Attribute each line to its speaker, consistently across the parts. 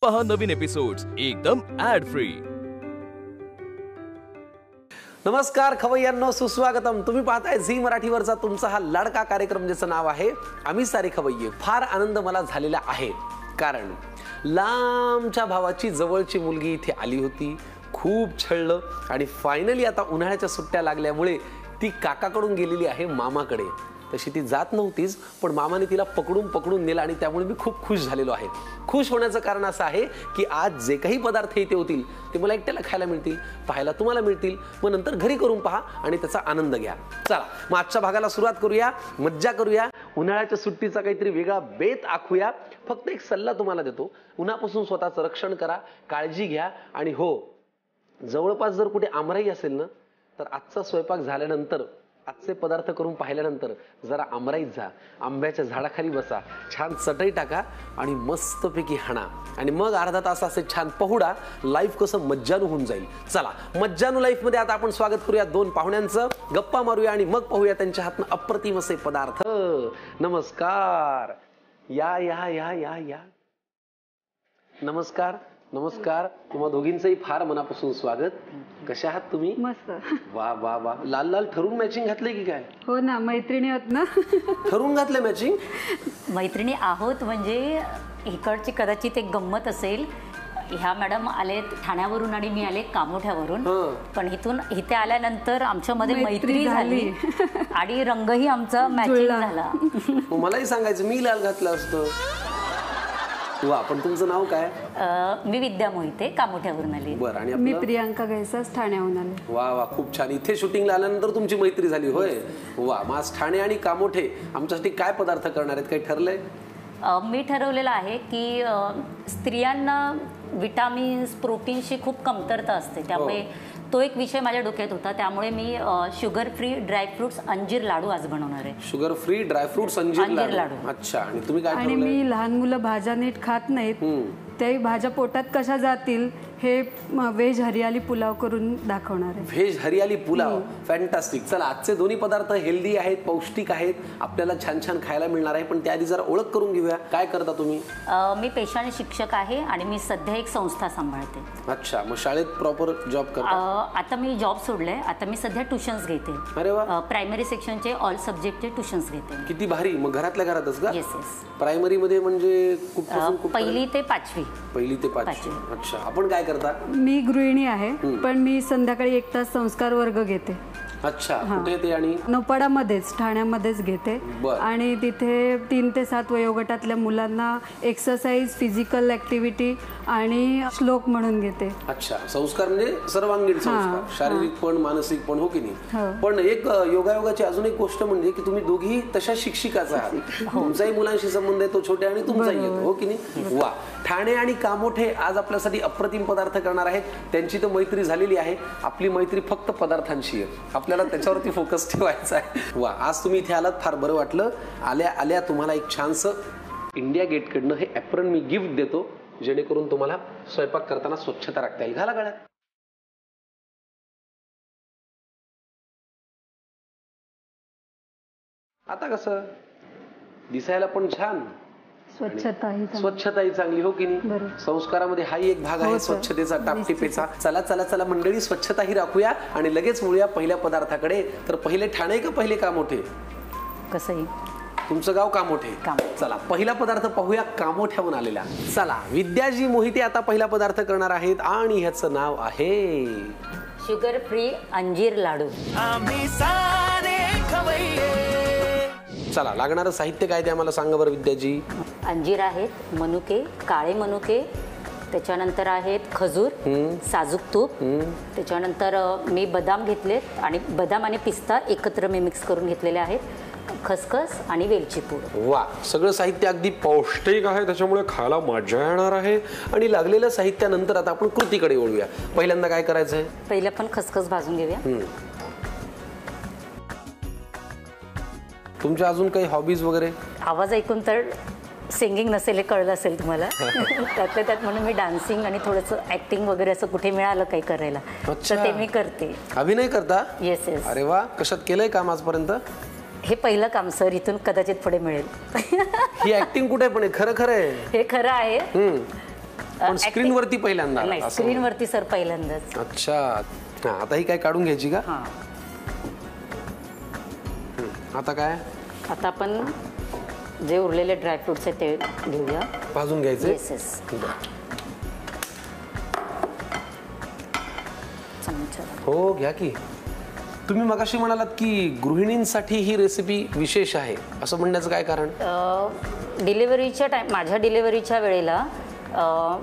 Speaker 1: पहा नवीन एपिसोड्स एकदम add free.
Speaker 2: नमस्कार खवय्यांनो, सुस्वागतम। तुम्ही पाहताय झी मराठीवरचा तुमचा हा लाडका कार्यक्रम, ज्याचं नाव आहे आम्ही सारे खवय्ये। फार आनंद मला झालेला आहे, कारण लांबच्या भावाची जवळची मुलगी इथे आली होती, खूप छळलं आणि फायनली आता उन्हाळ्याच्या सुट्ट्या लागल्यामुळे ती काकाकडून गेलेली आहे मामाकडे। तशी ती जात नव्हतीच, पण मामाने तिला पकडून नेलं आणि त्यामुळे मी खूप खुश झालेलो आहे। खुश होण्याचं कारण असं आहे की आज जे काही पदार्थ इथे होतील ते मला एकट्याला खायला मिळतील, पाहायला तुम्हाला मिळतील, मग नंतर घरी करून पहा आणि त्याचा आनंद घ्या। चला मग आजच्या भागाला सुरुवात करूया, मज्जा करूया, उन्हाळ्याच्या सुट्टीचा काहीतरी वेगळा बेत आखूया। फक्त एक सल्ला तुम्हाला देतो, उन्हापासून स्वतःचं रक्षण करा, काळजी घ्या आणि हो, जवळपास जर कुठे आमराई असेल ना, तर आजचा स्वयंपाक झाल्यानंतर, आजचे पदार्थ करून पाहिल्यानंतर जरा आमराईत जा, आंब्याच्या झाडाखाली बसा, छान चटई टाका आणि मस्तपैकी हाणा आणि मग अर्धा तास असे छान पहुडा। लाईफ कसं मज्जानू होऊन जाईल। चला मज्जानू लाईफ मध्ये आता आपण स्वागत करूया दोन पाहुण्यांचं, गप्पा मारूया आणि मग पाहूया त्यांच्या हातनं अप्रतिम असे पदार्थ। नमस्कार, या या या या या नमस्कार नमस्कार, तुम्हा दोघींचंही फार मनापासून स्वागत। कशा आहात तुम्ही?
Speaker 3: मस्त।
Speaker 2: वा वा वा, लाल लाल ठरून मॅचिंग घातले की काय?
Speaker 3: हो ना, मैत्रिणी आहोत ना।
Speaker 2: ठरून घातले मॅचिंग?
Speaker 4: मैत्रिणी आहोत म्हणजे इकडची कदाचित एक गंमत असेल। ह्या मॅडम आले ठाण्यावरून आणि मी आले कामोठ्यावरून, पण इथे आल्यानंतर आमच्यामध्ये मैत्री झाली आणि रंगही आमचा मॅचिंग झाला।
Speaker 2: मलाही सांगायचं, मी लाल घातलं असतं। वा, पण तुमचं नाव काय?
Speaker 4: मी विद्या मोहिते, कामोठ्यावरून आली।
Speaker 2: बरं, आणि
Speaker 3: मी प्रियांका गैसास, ठाण्याहून आले।
Speaker 2: वा वा, खूप छान। इथे शूटिंगला आल्यानंतर तुमची मैत्री झाली होय? वा, मग ठाणे आणि कामोठे आमच्यासाठी काय पदार्थ करणार आहेत, काही ठरलंय?
Speaker 4: मी ठरवलेलं आहे की स्त्रियांना विटामिन्स, प्रोटीनची खूप कमतरता असते, त्यामुळे तो एक विषय माझ्या डोक्यात होता। त्यामुळे मी शुगर फ्री ड्रायफ्रुट्स अंजीर लाडू आज बनवणार आहे।
Speaker 2: शुगर फ्री ड्रायफ्रुट्स अंजीर लाडू। अच्छा, आणि तुम्ही काय
Speaker 3: आणि
Speaker 2: ठरवलंय?
Speaker 3: मी लहान मुलं भाज्या नीट खात नाहीत, त्याही भाज्या पोटात कशा जातील हे व्हेज हरियाली पुलाव करून दाखवणार आहे।
Speaker 2: व्हेज हरियाली पुलाव, फॅन्टास्टिक। चला, आजचे दोन्ही पदार्थ हेल्दी आहेत, पौष्टिक आहेत, आपल्याला छान छान खायला मिळणार आहे। पण त्याआधी जरा ओळख करून घेऊया, काय करता तुम्ही?
Speaker 4: मी पेशाने शिक्षक आहे आणि मी सध्या एक संस्था सांभाळते।
Speaker 2: अच्छा, मग शाळेत प्रॉपर जॉब करता?
Speaker 4: आता मी जॉब सोडलाय, आता मी सध्या ट्युशन्स घेते।
Speaker 2: अरे वा,
Speaker 4: प्रायमरी सेक्शनचे ऑल सब्जेक्टचे ट्युशन्स घेते।
Speaker 2: किती भारी। मग घरातल्या घरातच का?
Speaker 4: Yes yes.
Speaker 2: प्रायमरी मध्ये म्हणजे कुठपासून?
Speaker 4: पहिली ते पाचवी।
Speaker 2: पहिली ते पाचवी। अच्छा, आपण काय करता?
Speaker 3: मी गृहिणी आहे, पण मी संध्याकाळी 1 तास संस्कार वर्ग घेते।
Speaker 2: अच्छा, कुठे ते? आणि
Speaker 3: नौपाडामध्येच, ठाण्यामध्येच घेते। आणि तिथे 3 ते 7 वयोगटातल्या मुलांना एक्सरसाइज, फिजिकल ऍक्टिव्हिटी आणि श्लोक म्हणून घेते।
Speaker 2: अच्छा, संस्कार म्हणजे सर्वांगीण संस्कार, शारीरिक पण मानसिक पण, हो की नाही? पण एक योगायोगाची अजून एक गोष्ट म्हणजे की तुम्ही दोघी तशा शिक्षिकाच आहात, तुमचाही मुलांशी संबंध आहे, तो छोट्या आणि तुमचाही येतो, हो की नाही? वा, ठाणे आणि कामोठे आज आपल्यासाठी अप्रतिम पदार्थ करणार आहेत। त्यांची तर मैत्री झालेली आहे, आपली मैत्री फक्त पदार्थांशी आहे, आपल्याला त्याच्यावरती फोकस ठेवायचा आहे। वा, आज तुम्ही इथे आलात, फार बरं वाटलं। आल्या आल्या तुम्हाला एक छानसं इंडिया गेट कडनं हे ॲप्रन मी गिफ्ट देतो, जेणेकरून तुम्हाला स्वयंपाक करताना स्वच्छता राखता येईल। घाला गळ्यात। आता कसं दिसायला पण छान, स्वच्छताही चांगली, हो की नाही? संस्कारामध्ये हाही एक भाग आहे स्वच्छतेचा, टापटिपेचा। चला चला चला मंडळी, स्वच्छताही राखूया आणि लगेच वळूया पहिल्या पदार्थाकडे। तर पहिले ठाणे का पहिले कामोठे?
Speaker 4: कसंही,
Speaker 2: तुमचं गाव कामोठे। चला पहिला पदार्थ पाहूया, कामोठ्याहून आलेला। चला, विद्याजी मोहिते आता पहिला पदार्थ करणार आहेत आणि ह्याचं नाव आहे
Speaker 4: शुगर फ्री अंजीर लाडू।
Speaker 1: आम्ही सारे खवय्ये।
Speaker 2: चला, लागणारं साहित्य काय ते आम्हाला सांगा बरं विद्याजी।
Speaker 4: अंजीर आहेत, मनुके, काळे मनुके, त्याच्यानंतर आहेत खजूर, साजूक तूप, त्याच्यानंतर मी बदाम घेतलेत आणि बदाम आणि पिस्ता एकत्र मी मिक्स करून घेतलेले आहेत, खसखस आणि वेलची पूड।
Speaker 2: वा, सगळं साहित्य अगदी पौष्टिक आहे, त्याच्यामुळे खायला मजा येणार आहे। आणि लागलेल्या साहित्यानंतर आता आपण कृतीकडे वळूया। पहिल्यांदा काय करायचं आहे?
Speaker 4: पहिलं पण खसखस भाजून घेऊया।
Speaker 2: तुमच्या अजून काही हॉबीज वगैरे?
Speaker 4: आवाज ऐकून तर सिंगिंग नसेल हे कळलं असेल तुम्हाला, त्यातल्या त्यात म्हणून मी डान्सिंग आणि थोडंसं ऍक्टिंग वगैरे असं कुठे मिळालं काही करायला तर ते मी करते।
Speaker 2: अभिनय करता?
Speaker 4: Yes yes.
Speaker 2: अरे वा, कशात केलंय काम आजपर्यंत?
Speaker 4: हे पहिलं काम सर, इथून कदाचित पुढे मिळेल।
Speaker 2: ही ऍक्टिंग कुठे पण आहे? खरं खरं आहे?
Speaker 4: हे खरं आहे।
Speaker 2: पण स्क्रीनवरती पहिल्यांदा
Speaker 4: नाही,
Speaker 2: असं.
Speaker 4: स्क्रीनवरती सर पहिल्यांदाच.
Speaker 2: अच्छा, आता ही काय काढून घ्यायची का?
Speaker 4: हां,
Speaker 2: आता काय
Speaker 4: आता आपण जे उरलेले ड्रायफ्रुट्स आहेत ते घेऊया.
Speaker 2: भाजून घ्यायचे.
Speaker 4: Yes yes. चमचा.
Speaker 2: हो घ्या की. तुम्ही मगाशी म्हणालात की गृहिणींसाठी ही रेसिपी विशेष आहे, असं म्हणण्याचं काय कारण?
Speaker 4: डिलिव्हरीच्या माझ्या डिलिव्हरीच्या वेळेला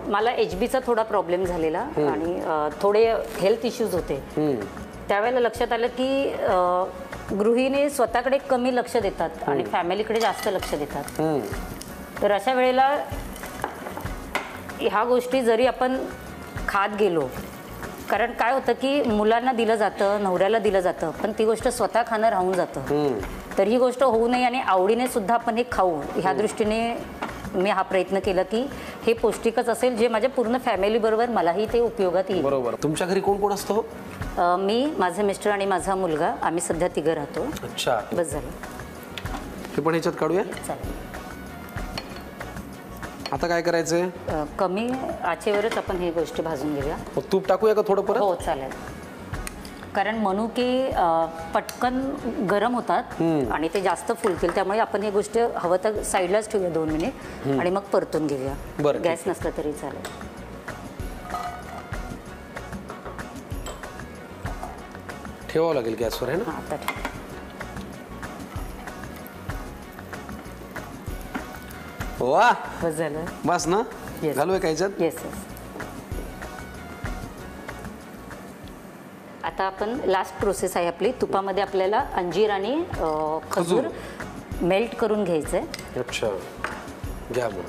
Speaker 4: मला HBचा थोडा प्रॉब्लेम झालेला आणि थोडे हेल्थ इश्यूज होते. त्यावेळेला लक्षात आलं की गृहिणी स्वतःकडे कमी लक्ष देतात आणि फॅमिलीकडे जास्त लक्ष देतात. तर अशा वेळेला ह्या गोष्टी जरी आपण खात गेलो, कारण काय होतं की मुलांना दिलं जातं, नवऱ्याला दिलं जातं, पण ती गोष्ट स्वतः खाणं राहून जातं. तर ही गोष्ट होऊ नये आणि आवडीने सुद्धा आपण हे खाऊ, ह्या दृष्टीने मी हा प्रयत्न केला की हे पौष्टिकच असेल, जे माझ्या पूर्ण फॅमिली बरोबर मलाही ते उपयोगात येईल.
Speaker 2: बरोबर. तुमच्या घरी कोण कोण असतं?
Speaker 4: मी, माझे मिस्टर आणि माझा मुलगा, आम्ही सध्या तिघं राहतो.
Speaker 2: अच्छा,
Speaker 4: बस झालं.
Speaker 2: हे पण ह्याच्यात काढूया.
Speaker 4: चालेल.
Speaker 2: आता काय करायचंय?
Speaker 4: कमी आचेवरच आपण ही गोष्ट भाजून घेऊया.
Speaker 2: तूप टाकूया का थोडं परत?
Speaker 4: हो चालेल. कारण मनुके पटकन गरम होतात आणि ते जास्त फुलतील, त्यामुळे आपण ही गोष्ट हवं तर साईडलाच ठेवूया 2 मिनिट आणि मग परतून घेऊया.
Speaker 2: बरं,
Speaker 4: गॅस नसला तरी चालेल.
Speaker 2: ठेवावं लागेल गॅसवर, आहे ना?
Speaker 4: हां, आता ठेव.
Speaker 2: वा,
Speaker 4: बस झालं.
Speaker 2: बस ना?
Speaker 4: Yes.
Speaker 2: घालूया का ह्याच्यात?
Speaker 4: Yes yes. आता आपण लास्ट प्रोसेस आहे आपली. तुपामध्ये आपल्याला अंजीर आणि खजूर मेल्ट करून घ्यायचंय.
Speaker 2: अच्छा, घ्या मग.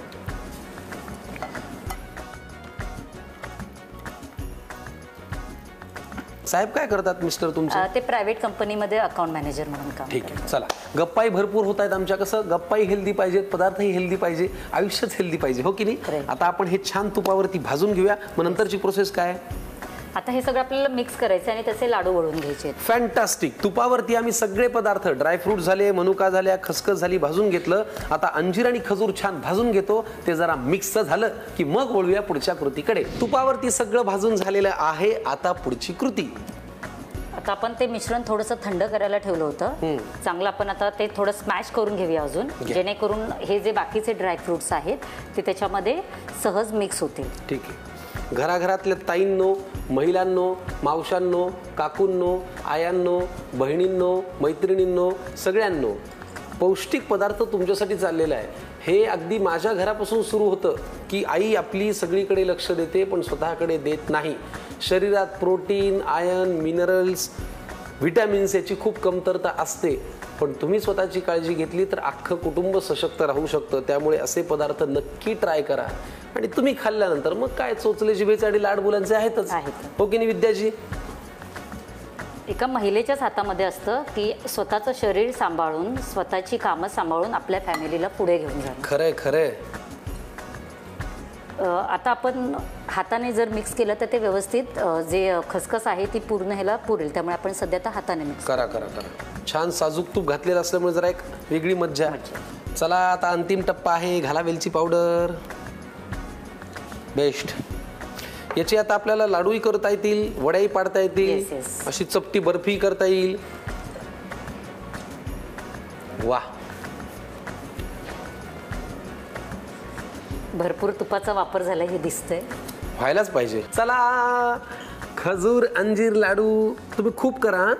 Speaker 2: साहेब काय करतात मिस्टर तुमचे?
Speaker 4: ते प्रायव्हेट कंपनीमध्ये अकाउंट मॅनेजर म्हणून काम
Speaker 2: ठीक
Speaker 4: करतात.
Speaker 2: आहे, चला. गप्पाही भरपूर होत आहेत आमच्या. कसं, गप्पाही हेल्दी पाहिजेत, पदार्थही हेल्दी पाहिजे, आयुष्यच हेल्दी पाहिजे, हो की नाही?
Speaker 4: Correct.
Speaker 2: आता आपण हे छान तुपावरती भाजून घेऊया. मग नंतरची प्रोसेस काय?
Speaker 4: आता हे सगळं आपल्याला मिक्स करायचं आणि त्याचे लाडू वळून घ्यायचे.
Speaker 2: फॅन्टास्टिक. तुपावरती आम्ही सगळे पदार्थ, ड्रायफ्रूट झाले, मनुका झाल्या, खसखस झाली, भाजून घेतलं. आता अंजीर आणि खजूर छान भाजून घेतो. ते जरा मिक्स झालं की मग वळूया पुढच्या कृतीकडे. तुपावरती सगळं भाजून झालेलं आहे. आता पुढची कृती.
Speaker 4: आता आपण ते मिश्रण थोडंसं थंड करायला ठेवलं होतं. चांगलं आपण आता ते थोडं स्मॅश करून घेऊया अजून, जेणेकरून हे जे बाकीचे ड्रायफ्रुट्स आहेत ते त्याच्यामध्ये सहज मिक्स होतील.
Speaker 2: ठीक आहे. घराघरातल्या ताईंनो, महिलांनो, मावशांनो, काकूंनो, आयांनो, बहिणींनो, मैत्रिणींनो, सगळ्यांनो, पौष्टिक पदार्थ तुमच्यासाठी चाललेला आहे. हे अगदी माझ्या घरापासून सुरू होतं की आई आपली सगळीकडे लक्ष देते पण स्वतःकडे देत नाही. शरीरात प्रोटीन, आयर्न, मिनरल्स, व्हिटॅमिन्स याची खूप कमतरता असते. पण तुम्ही स्वतःची काळजी घेतली तर अख्खं कुटुंब सशक्त राहू शकतं. त्यामुळे असे पदार्थ नक्की ट्राय करा. आणि तुम्ही खाल्ल्यानंतर मग काय, चोचले जिभेचे आणि लाड मुलांचे आहेतच, हो की नाही विद्याजी?
Speaker 4: एका महिलेच्याच हातामध्ये असतं की स्वतःचं शरीर सांभाळून, स्वतःची कामं सांभाळून आपल्या फॅमिलीला पुढे घेऊन जाणं.
Speaker 2: खरंय खरंय.
Speaker 4: आता आपण हाताने जर मिक्स केलं तर ते व्यवस्थित जे खसखस आहे ती पूर्ण ह्याला पुरेल. त्यामुळे आपण सध्या आता हाताने मिक्स
Speaker 2: करा करा करा. छान साजूक तूप घातलेलं असल्यामुळे जरा एक वेगळी मज्जा. चला, आता अंतिम टप्पा आहे. घाला वेलची पावडर. बेस्ट. याची आता आपल्याला लाडूही करता येतील, वड्याही पाडता येतील,
Speaker 4: Yes, yes.
Speaker 2: अशी चपटी बर्फी करता येईल. वा,
Speaker 4: भरपूर तुपाचा वापर झाला हे दिसतंय.
Speaker 2: व्हायलाच पाहिजे. चला, खजूर अंजीर लाडू तुम्ही खूप करा,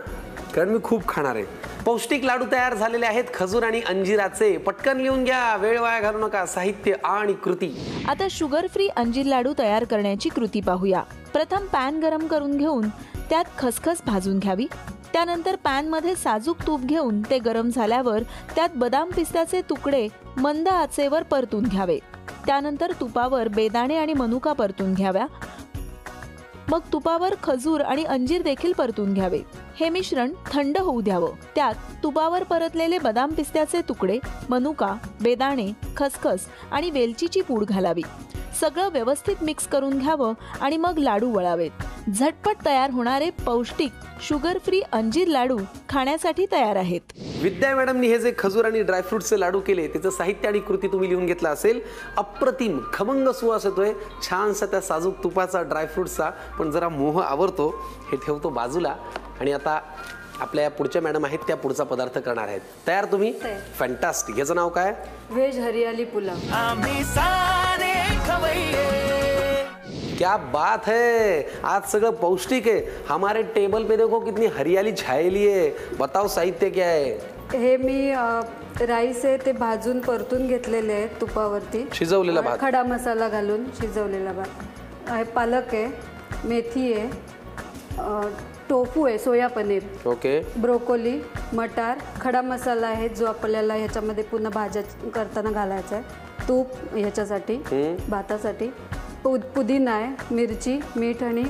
Speaker 2: कारण मी खूप खाणार आहे. पौष्टिक लाडू तयार झालेले आहेत खजूर आणि अंजिराचे. पटकन लिहून घ्या, वेळ वाया घालू नका. साहित्य आणि कृती.
Speaker 5: आता शुगर फ्री अंजीर लाडू तयार करण्याची कृती पाहूया. प्रथम पॅन गरम करून घेऊन त्यात खसखस भाजून घ्यावी. त्यानंतर पॅनमध्ये साजूक तूप घेऊन ते गरम झाल्यावर त्यात बदाम पिस्त्याचे तुकडे मंद आचेवर परतून घ्यावे. त्यानंतर तुपावर बेदाणे आणि मनुका परतून घ्याव्या. मग तुपावर खजूर आणि अंजीर देखील परतून घ्यावे. हे मिश्रण थंड होऊ द्यावं. त्यात तुपावर परतलेले बदाम पिस्त्याचे तुकडे, मनुका, बेदाणे, खसखस आणि वेलचीची पूड घालावी. सगळं व्यवस्थित मिक्स करून घ्यावं आणि मग लाडू वळावेत. झटपट तयार होणारे पौष्टिक शुगर फ्री अंजीर लाडू खाण्यासाठी तयार आहेत.
Speaker 2: विद्या मॅडमनी हे जे खजूर आणि ड्रायफ्रुट्सचे लाडू केले त्याचं साहित्य आणि कृती तुम्ही लिहून घेतलं असेल. अप्रतिम खमंग सुवास येतोय छानसा त्या साजूक तुपाचा, ड्रायफ्रुट्सचा, पण जरा मोह आवरतो. हे ठेवतो बाजूला आणि आता आपल्या पुढच्या मॅडम आहेत त्या पुढचा पदार्थ करणार आहेत. तयार तुम्ही? फॅन्टास्टिक. याचं नाव काय?
Speaker 3: व्हेज हरियाली पुलाव.
Speaker 1: आम्ही सारे खवैये.
Speaker 2: क्या बात है, आज सगळं पौष्टिक है. हमारे टेबल पे देखो कितनी हरियाली छायली है. बताओ साहित्य क्या है?
Speaker 3: हे मी राईस आहे ते भाजून परतून घेतलेले आहे तुपावरती.
Speaker 2: शिजवलेला भात.
Speaker 3: खडा मसाला घालून शिजवलेला भात आहे. पालक आहे, मेथी आहे, टोफू आहे, सोया पनीर,
Speaker 2: ओके,
Speaker 3: ब्रोकोली, मटार, खडा मसाला आहे जो आपल्याला ह्याच्यामध्ये पुन्हा भाज्या करताना घालायचा आहे. तूप ह्याच्यासाठी, भातासाठी, पुदिना आहे, मिरची, मीठ आणि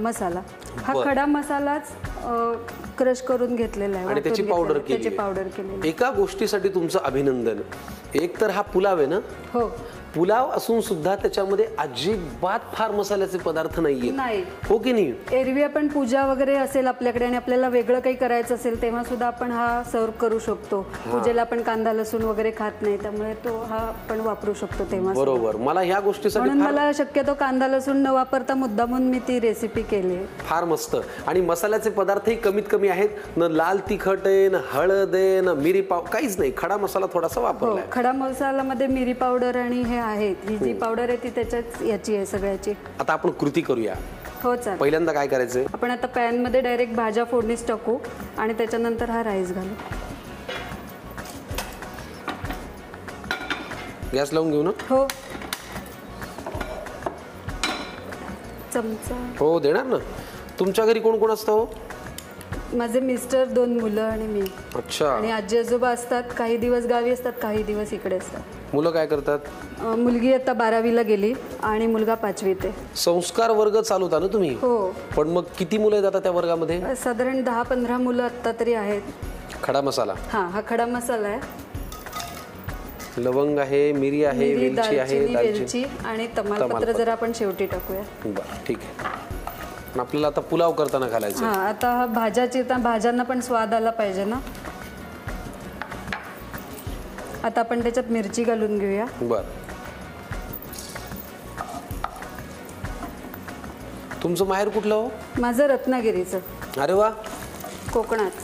Speaker 3: मसाला. हा खडा मसालाच क्रश करून घेतलेला आहे
Speaker 2: आणि त्याची पावडर केली. एका गोष्टीसाठी तुमचं अभिनंदन. एक तर हा पुलाव आहे ना.
Speaker 3: हो,
Speaker 2: पुलाव असून सुद्धा त्याच्यामध्ये अजिबात फार मसाल्याचे पदार्थ नाहीये.
Speaker 3: नाही,
Speaker 2: हो की नाही?
Speaker 3: एरवी आपण पूजा वगैरे असेल आपल्याकडे आणि आपल्याला वेगळं काही करायचं असेल तेव्हा सुद्धा आपण हा सर्व करू शकतो. पूजेला आपण कांदा लसूण वगैरे खात नाही त्यामुळे तो हा आपण वापरू शकतो तेव्हा.
Speaker 2: बरोबर. मला ह्या गोष्टीसाठी
Speaker 3: म्हणून मला शक्यतो कांदा लसूण न वापरता मुद्दामून मी ती रेसिपी केली.
Speaker 2: फार मस्त. आणि मसाल्याचे पदार्थही कमीत कमी आहेत. न लाल तिखट आहे, न हळद आहे, न मिरी पाव, काहीच नाही. खडा मसाला थोडासा वापरलाय.
Speaker 3: खडा मसाल्यामध्ये मिरी पावडर आणि हे आहेत. ही जी पावडर आहे ती त्याच्यात याची आहे सगळ्याची.
Speaker 2: आता आपण कृती करूया.
Speaker 3: हो चालेल.
Speaker 2: पहिल्यांदा काय करायचंय?
Speaker 3: आपण आता पॅन मध्ये डायरेक्ट भाज्या फोडणीस टाकू आणि त्याच्यानंतर हा राईस घालू.
Speaker 2: गॅस लावून घेऊ ना?
Speaker 3: हो, चमचा.
Speaker 2: हो देणार ना. तुमच्या घरी कोण कोण असतं? हो,
Speaker 3: माझे मिस्टर, 2 मुलं आणि मी.
Speaker 2: अच्छा.
Speaker 3: आणि आजी आजोबा असतात. काही दिवस गावी असतात, काही दिवस इकडे असतात.
Speaker 2: मुलं काय करतात?
Speaker 3: मुलगी आता 12वीला गेली आणि मुलगा 5वीत आहे.
Speaker 2: संस्कार वर्ग चालवता ना तुम्ही?
Speaker 3: हो.
Speaker 2: पण मग किती मुलं आहेत आता त्या वर्गामध्ये?
Speaker 3: साधारण 10-15 मुलं आत्ता तरी आहेत.
Speaker 2: खडा मसाला.
Speaker 3: हा खडा मसाला आहे.
Speaker 2: लवंग आहे, मिरी आहे, वेलची आहे,
Speaker 3: वेलची आणि तमालपत्र जर आपण शेवटी टाकूया.
Speaker 2: बरं, ठीक आहे. आपल्याला आता पुलाव करताना घालायचं.
Speaker 3: हा, आता भाज्यांना पण स्वाद आला पाहिजे ना. आता आपण त्याच्यात मिरची घालून घेऊया.
Speaker 2: बर. तुमचं माहेर कुठलं? हो,
Speaker 3: माझं रत्नागिरीचं.
Speaker 2: अरे वा,
Speaker 3: कोकणात.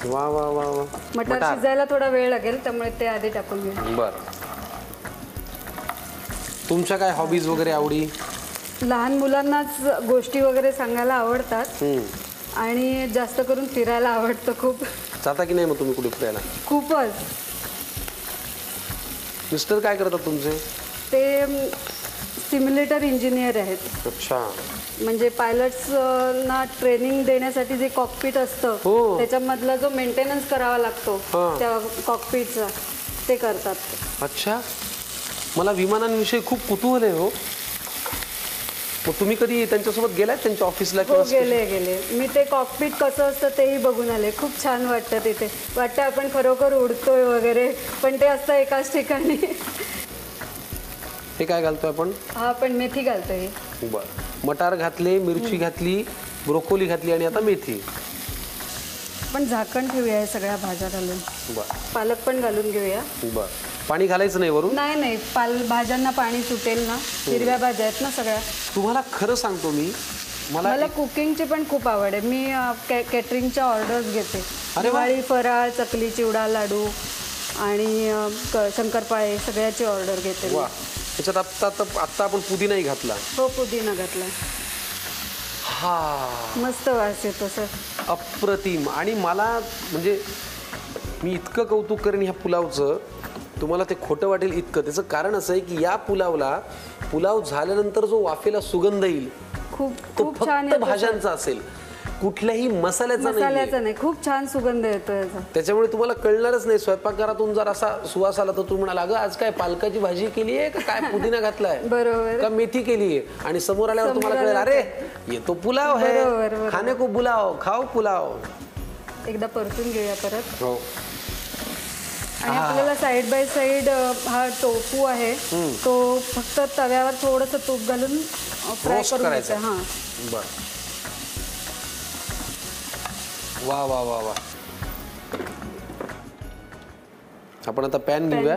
Speaker 2: वा वा वा वा.
Speaker 3: मटार शिजायला थोडा वेळ लागेल त्यामुळे ते आधी टाकून घेऊ.
Speaker 2: बर. तुमच्या काय हॉबीज वगैरे, आवडी?
Speaker 3: लहान मुलांनाच गोष्टी वगैरे सांगायला आवडतात आणि जास्त करून फिरायला आवडतं खूप.
Speaker 2: जाता की नाही मग तुम्ही कुठे फिरायला?
Speaker 3: खूपच.
Speaker 2: मिस्टर काय करतात तुमचे?
Speaker 3: ते सिम्युलेटर इंजिनियर आहेत.
Speaker 2: अच्छा.
Speaker 3: म्हणजे पायलट्सना ट्रेनिंग देण्यासाठी जे कॉकपिट असतं त्याच्यामधला जो मेंटेनन्स करावा लागतो त्या कॉकपिटचा ते करतात.
Speaker 2: अच्छा. मला विमानांविषयी खूप कुतूहल आहे. हो, मग तुम्ही कधी त्यांच्यासोबत गेलात त्यांच्या ऑफिसला?
Speaker 3: हो, गेले. मी ते कॉकपिट कसं असतं तेही बघून आले. खूप छान वाटतं तिथे. वाटतं आपण खरोखर उडतोय वगैरे, पण ते असतं एकाच ठिकाणी.
Speaker 2: हे काय घालतोय आपण?
Speaker 3: हा, आपण मेथी घालतोय.
Speaker 2: बरं. मटार घातले, मिरची घातली, ब्रोकोली घातली आणि आता मेथी.
Speaker 3: पण झाकण ठेवूया सगळ्या भाज्या घालून.
Speaker 2: बरं.
Speaker 3: पालक पण घालून घेऊया.
Speaker 2: बरं. पाणी घालायचं नाही वरून?
Speaker 3: नाही, भाज्यांना पाणी सुटेल ना. हिरव्या भाज्या आहेत ना सगळ्या.
Speaker 2: तुम्हाला खरं सांगतो मी, मला
Speaker 3: कुकिंगची पण खूप आवड आहे. मी कॅटरिंगच्या ऑर्डर्स घेते. दिवाळी फराळ, चकली, चिवडा, लाडू आणि शंकरपाळे सगळ्याची ऑर्डर घेते.
Speaker 2: वा. त्याच्यात आत्ता आपण पुदिनाही घातला.
Speaker 3: हो, पुदिना घातला.
Speaker 2: हा,
Speaker 3: मस्त वास येतो सर.
Speaker 2: अप्रतिम. आणि मला म्हणजे मी इतकं कौतुक करेन ह्या पुलावचं, तुम्हाला ते खोटं वाटेल इतकं. त्याचं कारण असं आहे की या पुलाव झाल्यानंतर जो वाफेला सुगंध येईल तो फक्त भाज्यांचा असेल, कुठल्याही मसाल्याचा
Speaker 3: नाही. खूप छान सुगंध येतो याचा.
Speaker 2: त्याच्यामुळे तुम्हाला कळणारच नाही. स्वयंपाकघरातून जर असा सुवास आला तर तुम्ही म्हणाला, अगं आज काय पालकाची भाजी केली आहे का, काय पुदिना घातलाय,
Speaker 3: बरोबर,
Speaker 2: का मेथी केली आहे. आणि समोर आल्यावर तुम्हाला कळेल, अरे ये तो पुलाव है, खाने को बुलाओ, खाओ पुलाव.
Speaker 3: एकदा परतून घेऊया परत.
Speaker 2: हो.
Speaker 3: आणि आपल्याला साइड बाय साइड हा टोफू आहे तो फक्त तव्यावर थोडंसं तूप घालून फ्राय करून घ्यायचा. हा,
Speaker 2: बरं. वा वा वा वा. आपण आता पॅन घेऊया.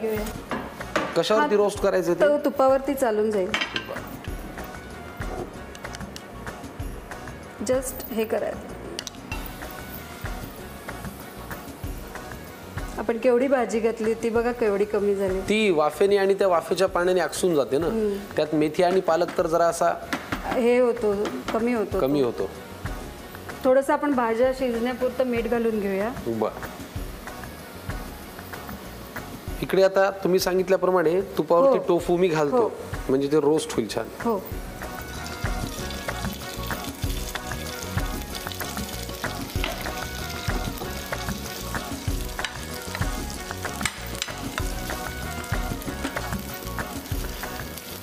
Speaker 2: कशावरती रोस्ट करायचं ते?
Speaker 3: तुपावरती चालून जाईल. जस्ट हे करायचं. आपण केवढी भाजी घातली ती बघा, केवढी कमी झाली.
Speaker 2: ती वाफेने आणि त्या वाफेच्या पाण्याने आकसून जाते ना. त्यात मेथी आणि पालक तर जरा असा
Speaker 3: हे होतो, कमी होतो. थोडस आपण भाज्या शिजण्यापुरतं मीठ घालून घेऊया.
Speaker 2: बर. इकडे आता तुम्ही सांगितल्याप्रमाणे तुपावरती टोफू मी घालतो, म्हणजे ते रोस्ट होईल छान.
Speaker 3: हो.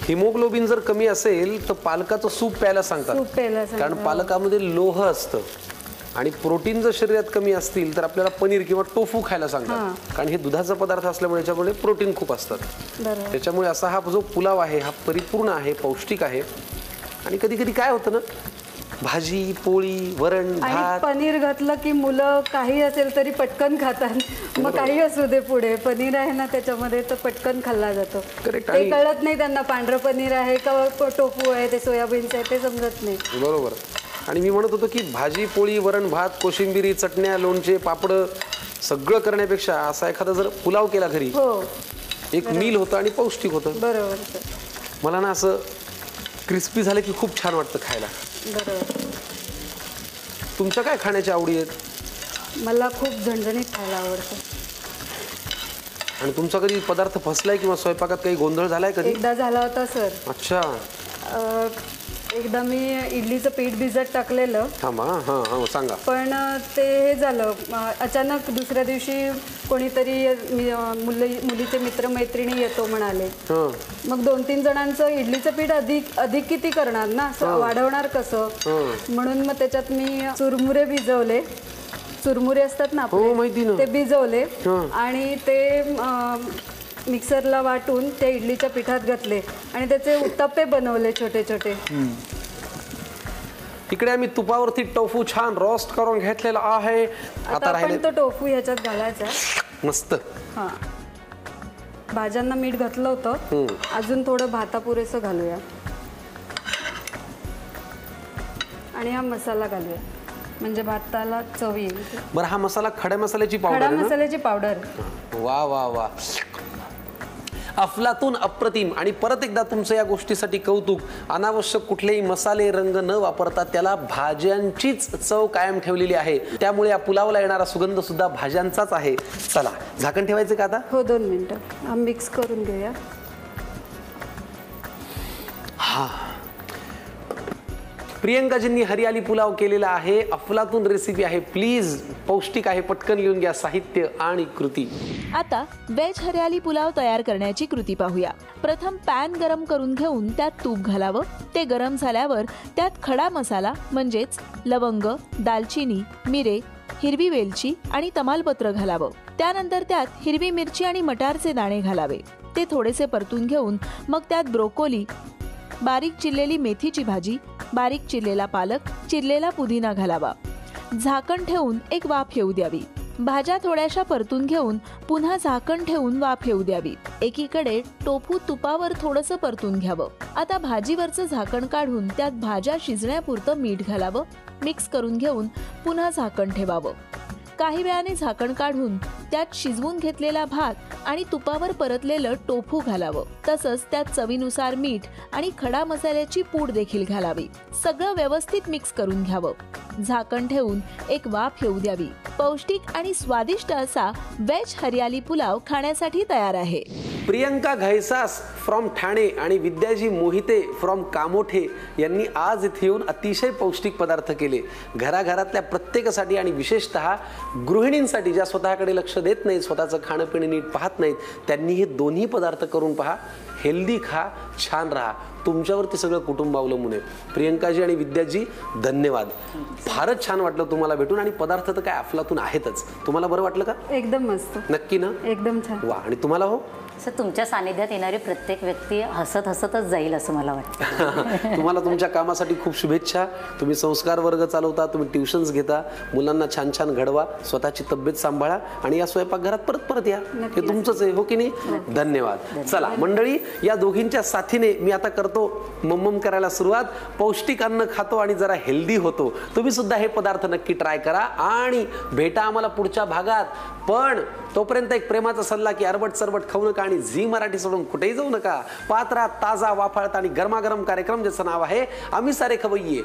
Speaker 2: हिमोग्लोबिन जर कमी असेल तर पालकाचं सूप प्यायला सांगतात, कारण पालकामध्ये लोह असतं. आणि प्रोटीन जर शरीरात कमी असतील तर आपल्याला पनीर किंवा टोफू खायला सांगतात, कारण हे दुधाचा पदार्थ असल्यामुळे याच्यामध्ये प्रोटीन खूप असतात. त्याच्यामुळे असा हा जो पुलाव आहे हा परिपूर्ण आहे, पौष्टिक आहे. आणि कधी कधी काय होतं ना, भाजी पोळी वरण भात
Speaker 3: पनीर घातलं की मुलं काही असेल तरी पटकन खातात. मग काही असू दे, पुढे पनीर आहे ना त्याच्यामध्ये, तर पटकन खाल्ला जातो. ते कळत नाही त्यांना पांढरं पनीर आहे का टोफू आहे, ते सोयाबीनचं आहे, ते समजत नाही.
Speaker 2: बरोबर. आणि मी म्हणत होतो की भाजी पोळी वरण भात कोशिंबिरी चटण्या लोणचे पापड सगळं करण्यापेक्षा असा एखादा जर पुलाव केला घरी, एक मील होतं आणि पौष्टिक होतं.
Speaker 3: बरोबर.
Speaker 2: मला ना असं क्रिस्पी झालं की खूप छान वाटतं खायला.
Speaker 3: बरोबर.
Speaker 2: तुमच्या काय खाण्याच्या आवडी आहेत?
Speaker 3: मला खूप झणझणीत खायला आवडतं.
Speaker 2: आणि तुमचा कधी पदार्थ फसलाय किंवा स्वयंपाकात काही गोंधळ झालाय कधी?
Speaker 3: एकदा झाला होता सर.
Speaker 2: अच्छा.
Speaker 3: एकदा मी इडलीचं पीठ भिजत टाकलेलं.
Speaker 2: सांगा.
Speaker 3: पण ते हे झालं, अचानक दुसऱ्या दिवशी कोणीतरी मुलीचे मित्रमैत्रिणी येतो म्हणाले. मग 2-3 जणांचं इडलीचं पीठ अधिक किती करणार ना, वाढवणार कसं, म्हणून मग त्याच्यात मी चुरमुरे भिजवले. चुरमुरे असतात ना आपले, ते भिजवले आणि ते मिक्सरला वाटून त्या इडलीच्या पिठात घातले आणि त्याचे उत्तप्पे बनवले छोटे छोटे.
Speaker 2: इकडे आम्ही तुपावरती टोफू छान रोस्ट करून घेतलेला आहे.
Speaker 3: आता आपण तो टोफू ह्याच्यात घालायचा.
Speaker 2: मस्त.
Speaker 3: हा, भाज्यांना मीठ घातलं होतं, अजून थोडं भातापुरेसं घालूया आणि हा मसाला घालूया, म्हणजे भाताला चव येईल.
Speaker 2: बरं, हा मसाला खड्या मसाल्याची
Speaker 3: पावडर.
Speaker 2: वा वा वा, अफलातून अप्रतिम. आणि परत एकदा तुमचं या गोष्टीसाठी कौतुक. अनावश्यक कुठलेही मसाले रंग न वापरता त्याला भाज्यांचीच चव कायम ठेवलेली आहे. त्यामुळे या पुलावला येणारा सुगंध सुद्धा भाज्यांचाच आहे. चला, झाकण ठेवायचं का आता?
Speaker 3: हो, 2 मिनिटं मिक्स करून घेऊया.
Speaker 2: हा, प्रियंकाजींनी हरियाली पुलाव केलेला आहे. अफलातून रेसिपी आहे. प्लीज, पौष्टिक आहे. पटकन लिहून घ्या साहित्य आणि कृती.
Speaker 5: आता वेज हरियाली पुलाव तयार करण्याची कृती पाहूया. प्रथम पॅन गरम करून घेऊन त्यात तूप घालावं. ते गरम झाल्यावर त्यात खडा मसाला म्हणजेच लवंग, दालचिनी, मिरे, हिरवी वेलची आणि तमालपत्र घालावं. त्यानंतर त्यात हिरवी मिरची आणि मटारचे दाणे घालावे. ते थोडेसे परतून घेऊन मग त्यात ब्रोकोली, बारीक चिरलेली मेथीची भाजी, बारीक चिरलेला पालक, चिरलेला पुदिना घालावा. झाकण ठेवून एक वाफ येऊ द्यावी. भाज्या थोड्याशा परतून घेऊन पुन्हा झाकण ठेवून वाफ येऊ द्यावी. एकीकडे टोफू तुपावर थोडंसं परतून घ्यावं. आता भाजीवरचं झाकण काढून त्यात भाज्या शिजण्यापुरतं मीठ घालावं. मिक्स करून घेऊन पुन्हा झाकण ठेवावं. काही वेळाने झाकण काढून त्यात शिजवून घेतलेला भात आणि तुपावर परतलेलं टोफू घालावं. तसंच त्यात चवीनुसार मीठ आणि खडा मसाल्याची पूड देखील घालावी. सगळं व्यवस्थित मिक्स करून घ्यावं. झाकण ठेवून एक वाफ येऊ द्यावी. पौष्टिक आणि स्वादिष्ट असा वेज हरियाली पुलाव खाण्यासाठी तयार आहे.
Speaker 2: प्रियंका घैसास फ्रॉम ठाणे आणि विद्याजी मोहिते फ्रॉम कामोठे यांनी आज इथे येऊन अतिशय पौष्टिक पदार्थ केले. घराघरातल्या प्रत्येकासाठी आणि विशेषतः गृहिणींसाठी ज्या स्वतःकडे लक्ष देत नाहीत, स्वतःचं खाणं पिणं नीट पाहत नाहीत, त्यांनी हे दोन्ही पदार्थ करून पहा. हेल्दी खा, छान राहा. तुमच्यावरती सगळं कुटुंब अवलंबून आहे. प्रियंकाजी आणि विद्याजी, धन्यवाद. फारच छान वाटलं तुम्हाला भेटून. आणि पदार्थ तर काय अफलातून आहेतच. तुम्हाला बरं वाटलं का?
Speaker 3: एकदम मस्त.
Speaker 2: नक्की ना?
Speaker 3: एकदम छान.
Speaker 2: वा. आणि तुम्हाला? हो,
Speaker 4: असं तुमच्या सानिध्यात येणारी प्रत्येक व्यक्ती हसत हसतच जाईल असं मला वाटतं.
Speaker 2: तुम्हाला तुमच्या कामासाठी खूप शुभेच्छा. तुम्ही संस्कार वर्ग चालवता, तुम्ही ट्युशन्स घेता, मुलांना छान छान घडवा, स्वतःची तब्येत सांभाळा आणि या स्वयंपाकघरात परत या. हे तुमचंच आहे, हो की नाही? धन्यवाद. चला मंडळी, या दोघींच्या साथीने मी आता करतो मम्मम करायला सुरुवात. पौष्टिक अन्न खातो आणि जरा हेल्दी होतो. तुम्ही सुद्धा हे पदार्थ नक्की ट्राय करा आणि भेटा आम्हाला पुढच्या भागात. पण तोपर्यंत एक प्रेमाचा सल्ला की अरबट सरबट खाऊ नका आणि झी मराठी सोडून कुठेही जाऊ नका. पात्रा ताजा वाफाळता आणि गरमागरम कार्यक्रम ज्याचं नाव आहे आम्ही सारे खवय्ये.